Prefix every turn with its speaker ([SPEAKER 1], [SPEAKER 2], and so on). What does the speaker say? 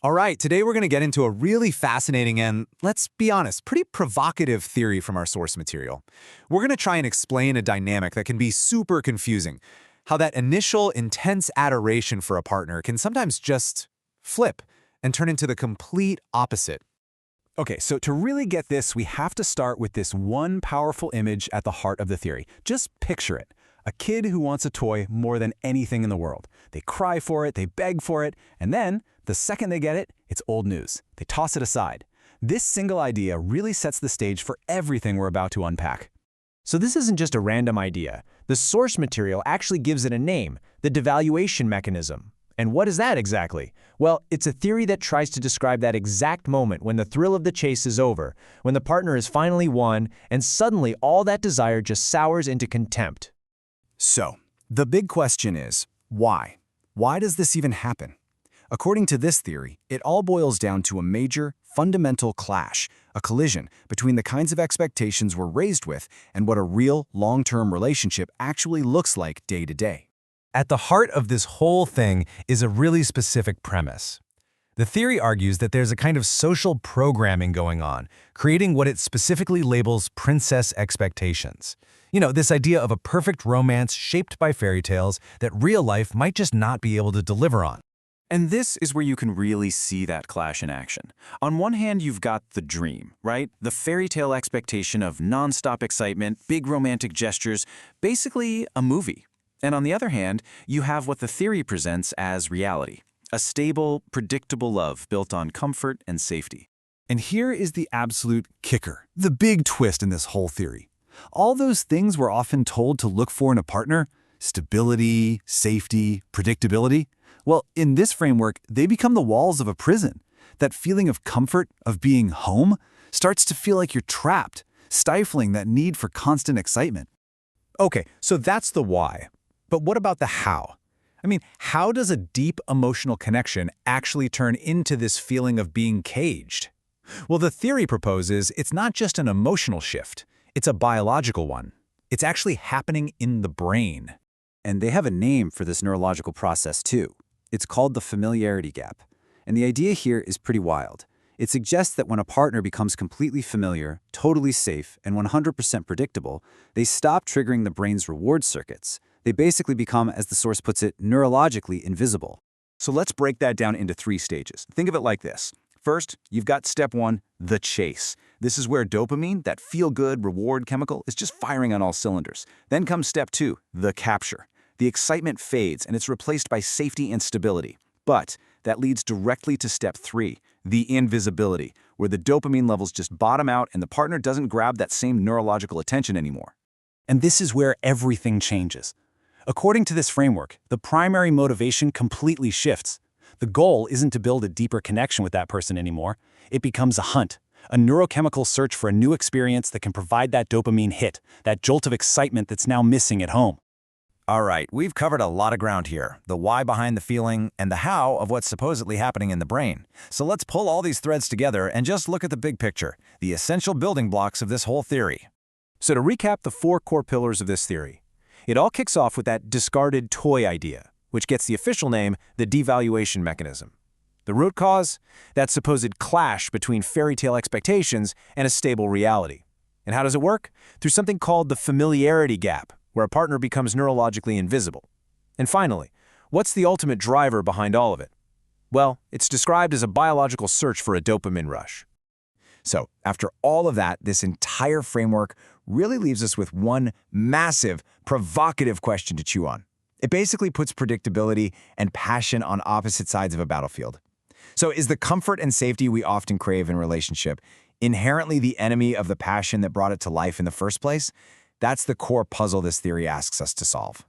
[SPEAKER 1] All right, today we're going to get into a really fascinating and, let's be honest, pretty provocative theory from our source material. We're going to try and explain a dynamic that can be super confusing, how that initial intense adoration for a partner can sometimes just flip and turn into the complete opposite.
[SPEAKER 2] Okay, so to really get this, we have to start with this one powerful image at the heart of the theory. Just picture it. A kid who wants a toy more than anything in the world. They cry for it, they beg for it, and then, the second they get it, it's old news. They toss it aside. This single idea really sets the stage for everything we're about to unpack.
[SPEAKER 3] So this isn't just a random idea. The source material actually gives it a name, the devaluation mechanism. And what is that exactly? Well, it's a theory that tries to describe that exact moment when the thrill of the chase is over, when the partner has finally won, and suddenly all that desire just sours into contempt.
[SPEAKER 2] So, the big question is, why? Why does this even happen? According to this theory, it all boils down to a major, fundamental clash, a collision between the kinds of expectations we're raised with and what a real, long-term relationship actually looks like day to day.
[SPEAKER 4] At the heart of this whole thing is a really specific premise. The theory argues that there's a kind of social programming going on, creating what it specifically labels princess expectations. You know, this idea of a perfect romance shaped by fairy tales that real life might just not be able to deliver on.
[SPEAKER 5] And this is where you can really see that clash in action. On one hand, you've got the dream, right? The fairy tale expectation of nonstop excitement, big romantic gestures, basically a movie. And on the other hand, you have what the theory presents as reality. A stable, predictable love built on comfort and safety.
[SPEAKER 2] And here is the absolute kicker, the big twist in this whole theory. All those things we're often told to look for in a partner, stability, safety, predictability, well, in this framework, they become the walls of a prison. That feeling of comfort, of being home, starts to feel like you're trapped, stifling that need for constant excitement.
[SPEAKER 1] Okay, so that's the why. But what about the how? I mean, how does a deep emotional connection actually turn into this feeling of being caged? Well, the theory proposes it's not just an emotional shift, it's a biological one. It's actually happening in the brain.
[SPEAKER 6] And they have a name for this neurological process too. It's called the Familiarity Gap. And the idea here is pretty wild. It suggests that when a partner becomes completely familiar, totally safe, and 100% predictable, they stop triggering the brain's reward circuits. They basically become, as the source puts it, neurologically invisible.
[SPEAKER 5] So let's break that down into 3 stages. Think of it like this. First, you've got step 1, the chase. This is where dopamine, that feel-good reward chemical, is just firing on all cylinders. Then comes step 2, the capture. The excitement fades and it's replaced by safety and stability. But that leads directly to step 3, the invisibility, where the dopamine levels just bottom out and the partner doesn't grab that same neurological attention anymore.
[SPEAKER 2] And this is where everything changes. According to this framework, the primary motivation completely shifts. The goal isn't to build a deeper connection with that person anymore. It becomes a hunt, a neurochemical search for a new experience that can provide that dopamine hit, that jolt of excitement that's now missing at home.
[SPEAKER 4] All right, we've covered a lot of ground here, the why behind the feeling and the how of what's supposedly happening in the brain. So let's pull all these threads together and just look at the big picture, the essential building blocks of this whole theory.
[SPEAKER 2] So to recap the 4 core pillars of this theory, it all kicks off with that discarded toy idea, which gets the official name, the devaluation mechanism. The root cause? That supposed clash between fairy tale expectations and a stable reality. And how does it work? Through something called the familiarity gap, where a partner becomes neurologically invisible. And finally, what's the ultimate driver behind all of it? Well, it's described as a biological search for a dopamine rush.
[SPEAKER 4] So, after all of that, this entire framework really leaves us with one massive, provocative question to chew on. It basically puts predictability and passion on opposite sides of a battlefield. So is the comfort and safety we often crave in a relationship inherently the enemy of the passion that brought it to life in the first place? That's the core puzzle this theory asks us to solve.